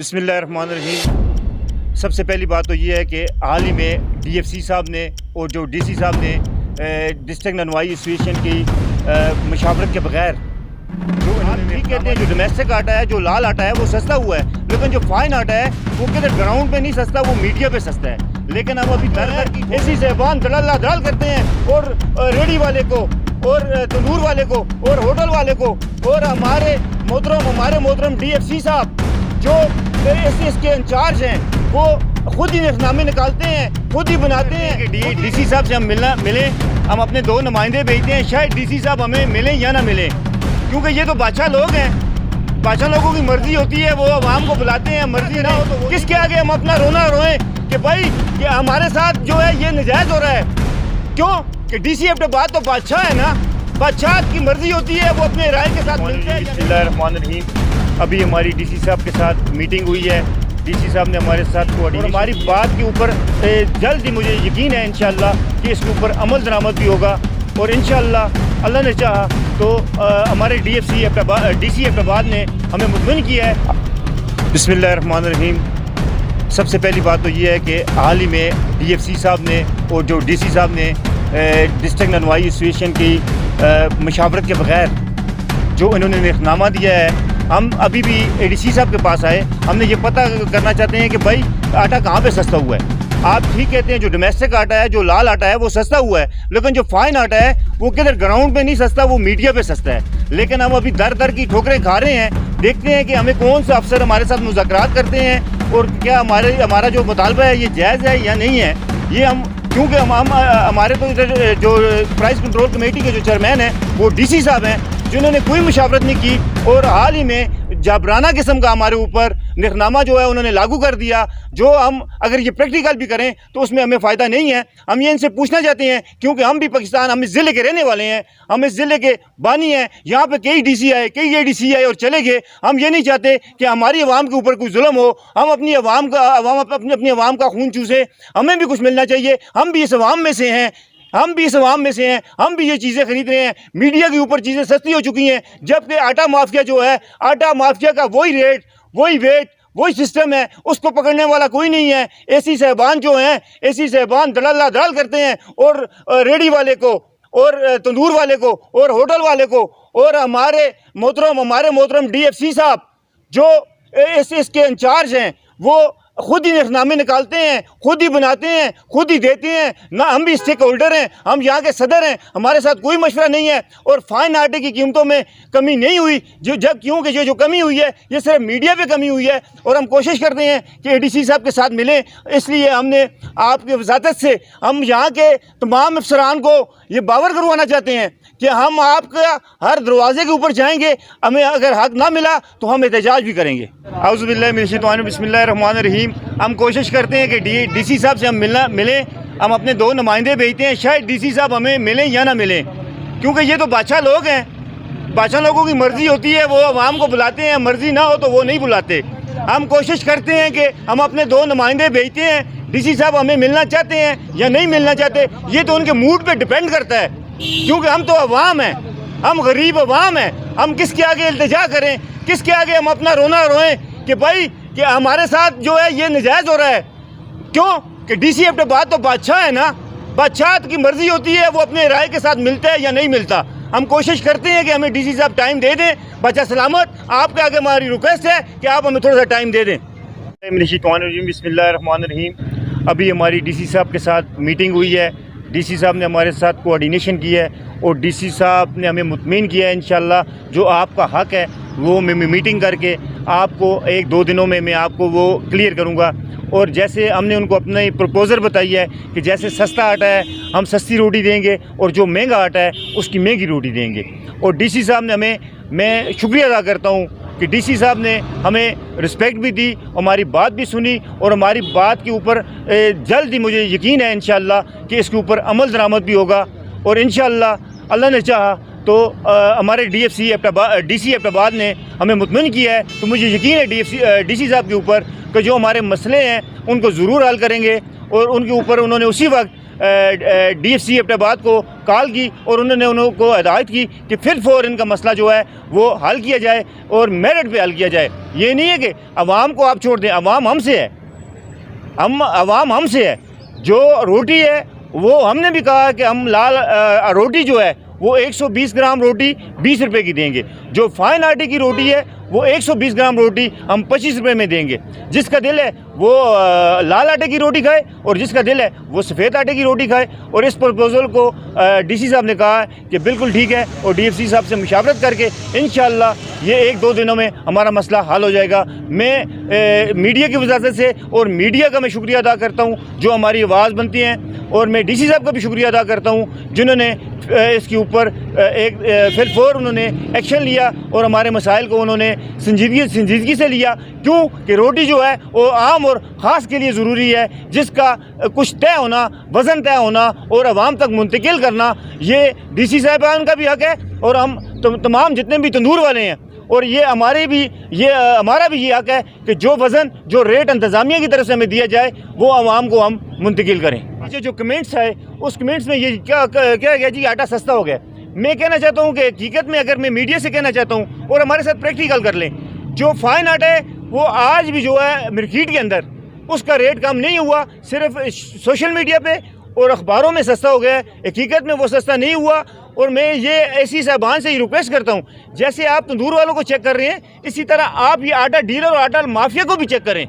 बिस्मिल्लाहिर्रहमानिर्रहीम। सबसे पहली बात तो ये है कि हाल ही में DFC साहब ने और जो DC साहब ने डिस्ट्रिक्ट ननवाई एसोसिएशन की मशावरत के बगैर जो ठीक कहते हैं, जो डोमेस्टिक आटा है, जो लाल आटा है वो सस्ता हुआ है, लेकिन जो फाइन आटा है वो किधर ग्राउंड पे नहीं सस्ता, वो मीडिया पे सस्ता है। लेकिन हम अभी इसी से बान दलाल करते हैं और रेडी वाले को और तंदूर वाले को और होटल वाले को और हमारे मोहतरम DFC साहब जो इसके इंचार्ज हैं वो खुद ही निफनामे निकालते हैं, खुद ही बनाते हैं कि DC साहब से हम मिलें। हम अपने 2 नुमाइंदे भेजते हैं, शायद DC साहब हमें मिलें या ना मिलें, क्योंकि ये तो बादशाह लोग हैं। बादशाह लोगों की मर्जी होती है, वो आवाम को बुलाते हैं, मर्जी ना हो तो किसके आगे हम अपना रोना रोएं कि भाई कि हमारे साथ जो है ये नजायज़ हो रहा है। क्यों कि DC अपने बाद तो बादशाह है ना, बादशाह की मर्जी होती है, वो अपने राय के साथ मिलते हैं। बिस्मिल्लाहिर्रहमानिर्रहीम। अभी हमारी DC साहब के साथ मीटिंग हुई है, DC साहब ने हमारे साथ कोऑर्डिनेशन, हमारी बात के ऊपर जल्द ही मुझे यकीन है इंशाअल्लाह कि इसके ऊपर अमल दरामद भी होगा और इंशाअल्लाह अल्लाह ने चाहा तो हमारे DC एबटाबाद ने हमें मुतमईन किया है। बिस्मिल्लाहिर्रहमानिर्रहीम। सबसे पहली बात तो ये है कि हाल ही में DFC साहब ने और जो DC साहब ने डिस्ट्रिक्ट ननवाई एसोसिएशन की मशावरत के बगैर जो इन्होंने निखनामा दिया है, हम अभी भी ADC साहब के पास आए, हमने ये पता करना चाहते हैं कि भाई आटा कहाँ पे सस्ता हुआ है। आप ठीक कहते हैं, जो डोमेस्टिक आटा है, जो लाल आटा है वो सस्ता हुआ है, लेकिन जो फाइन आटा है वो किधर ग्राउंड पे नहीं सस्ता, वो मीडिया पे सस्ता है। लेकिन हम अभी दर की ठोकरें खा रहे हैं। देखते हैं कि हमें कौन सा अफसर हमारे साथ मुज़ाकरात करते हैं और क्या हमारा जो मुतालबा है ये जायज़ है या नहीं है। ये हम क्योंकि हमारे तो इधर जो प्राइस कंट्रोल कमेटी के जो चेयरमैन हैं वो DC साहब हैं, जिन्होंने कोई मुशावरत नहीं की और हाल ही में जाबराना किस्म का हमारे ऊपर निखनामा जो है उन्होंने लागू कर दिया। जो हम अगर ये प्रैक्टिकल भी करें तो उसमें हमें फ़ायदा नहीं है। हम ये इनसे पूछना चाहते हैं, क्योंकि हम भी पाकिस्तान, हम इस ज़िले के रहने वाले हैं, हम इस ज़िले के बानी हैं। यहाँ पे कई DC आए, कई ADC आए और चले गए। हम ये नहीं चाहते कि हमारी आवाम के ऊपर कोई जुल्म हो, हम अपनी आवाम का खून चूसें। हमें भी कुछ मिलना चाहिए, हम भी इस आवाम में से हैं, हम भी ये चीज़ें खरीद रहे हैं। मीडिया के ऊपर चीज़ें सस्ती हो चुकी हैं, जबकि आटा माफिया जो है, आटा माफिया का वही रेट, वही वेट, वही सिस्टम है, उसको पकड़ने वाला कोई नहीं है। AC साहबान जो हैं, AC साहबान दलाल करते हैं और रेडी वाले को और तंदूर वाले को और होटल वाले को और हमारे मोहतरम DFC साहब जो इसके इंचार्ज हैं वो खुद ही निफनामे निकालते हैं, खुद ही बनाते हैं, खुद ही देते हैं ना। हम भी स्टेक होल्डर हैं, हम यहाँ के सदर हैं, हमारे साथ कोई मशवरा नहीं है। और फाइन आटे की कीमतों में कमी नहीं हुई, क्योंकि जो कमी हुई है ये सिर्फ मीडिया पे कमी हुई है। और हम कोशिश करते हैं कि ADC साहब के साथ मिलें, इसलिए हमने आपकी वजारत से हम यहाँ के तमाम अफसरान को ये बावर करवाना चाहते हैं कि हम आपका हर दरवाजे के ऊपर जाएंगे, हमें अगर हक ना मिला तो हम एहतजाज भी करेंगे। औज़ुबिल्लाहि मिनश शैतानिर बिस्मिल्लाहिर्रहमानिर्रहीम। हम कोशिश करते हैं कि DC साहब से हम मिलें। हम अपने 2 नुमाइंदे भेजते हैं, शायद DC साहब हमें मिलें या ना मिलें, क्योंकि ये तो बादशाह लोग हैं। बादशाह लोगों की मर्जी होती है, वो आवाम को बुलाते हैं, मर्जी ना हो तो वो नहीं बुलाते। हम कोशिश करते हैं कि हम अपने 2 नुमाइंदे भेजते हैं, DC साहब हमें मिलना चाहते हैं या नहीं मिलना चाहते, ये तो उनके मूड पर डिपेंड करता है। क्योंकि हम तो अवाम हैं, हम गरीब अवाम हैं, हम किसके आगे इल्तिजा करें, किसके आगे हम अपना रोना रोएं कि भाई कि हमारे साथ जो है ये नजायज़ हो रहा है। क्यों कि DC अपने बाद तो बादशाह है ना, बादशाह की मर्जी होती है, वो अपने राय के साथ मिलता है या नहीं मिलता। हम कोशिश करते हैं कि हमें DC साहब टाइम दे दें। बादशाह सलामत, आपके आगे हमारी रिक्वेस्ट है कि आप हमें थोड़ा सा टाइम दे दें। बिस्मिल्लाहिर्रहमानिर्रहीम। अभी हमारी DC साहब के साथ मीटिंग हुई है, DC साहब ने हमारे साथ कोऑर्डिनेशन की है और DC साहब ने हमें मुतमईन किया है इंशाअल्लाह जो आपका हक़ है वो मैं मीटिंग करके आपको 1-2 दिनों में मैं आपको वो क्लियर करूँगा। और जैसे हमने उनको अपनी प्रपोज़ल बताई है कि जैसे सस्ता आटा है हम सस्ती रोटी देंगे और जो महंगा आटा है उसकी महंगी रोटी देंगे। और DC साहब ने मैं शुक्रिया अदा करता हूँ कि DC साहब ने हमें रिस्पेक्ट भी दी, हमारी बात भी सुनी और हमारी बात के ऊपर जल्द ही मुझे यकीन है इंशाअल्लाह कि इसके ऊपर अमल दरामद भी होगा। और इंशाअल्लाह अल्लाह ने चाहा तो हमारे DC एबटाबाद ने हमें मुतमईन किया है। तो मुझे यकीन है DC साहब के ऊपर कि जो हमारे मसले हैं उनको ज़रूर हल करेंगे और उनके ऊपर उन्होंने उसी वक्त DFC एबटाबाद को कॉल की और उन्होंने उनको हिदायत की कि फिर फ़ौरन इनका मसला जो है वो हल किया जाए और मेरिट पे हल किया जाए। ये नहीं है कि अवाम को आप छोड़ दें, अवाम हमसे है, अवाम हमसे है। जो रोटी है वो हमने भी कहा है कि हम लाल रोटी जो है वो 120 ग्राम रोटी 20 रुपए की देंगे। जो फाइन आटे की रोटी है वो 120 ग्राम रोटी हम 25 रुपए में देंगे। जिसका दिल है वो लाल आटे की रोटी खाए और जिसका दिल है वो सफ़ेद आटे की रोटी खाए। और इस प्रपोज़ल को DC साहब ने कहा कि बिल्कुल ठीक है और DFC साहब से मुशावरत करके इंशाअल्लाह ये 1-2 दिनों में हमारा मसला हल हो जाएगा। मैं मीडिया की वजाहत से और मीडिया का मैं शुक्रिया अदा करता हूँ जो हमारी आवाज़ बनती हैं, और मैं DC साहब का भी शुक्रिया अदा करता हूँ जिन्होंने इसके ऊपर फिर उन्होंने एक्शन लिया और हमारे मसाइल को उन्होंने संजीदगी से लिया। क्यों कि रोटी जो है वो आम और ख़ास के लिए ज़रूरी है, जिसका कुछ तय होना, वज़न तय होना और आवाम तक मुंतकिल करना ये DC साहबान का भी हक़ है। और हम तमाम जितने भी तंदूर वाले हैं और ये हमारा भी ये हक़ है कि जो वज़न जो रेट इंतज़ामिया की तरफ से हमें दिया जाए वो आवाम को हम मुंतकिल करें। जो कमेंट्स है उस कमेंट्स में ये क्या गया जी, आटा सस्ता हो गया। मैं कहना चाहता हूँ कि हकीकत में अगर मैं मीडिया से कहना चाहता हूँ और हमारे साथ प्रैक्टिकल कर लें, जो फाइन आटा है वो आज भी जो है मार्केट के अंदर उसका रेट कम नहीं हुआ, सिर्फ सोशल मीडिया पे और अखबारों में सस्ता हो गया है। हकीकत में वो सस्ता नहीं हुआ। और मैं ये ऐसी साहबान से ही रिक्वेस्ट करता हूँ, जैसे आप तंदूर वालों को चेक कर रहे हैं इसी तरह आप ये आटा डीलर और आटा माफिया को भी चेक करें।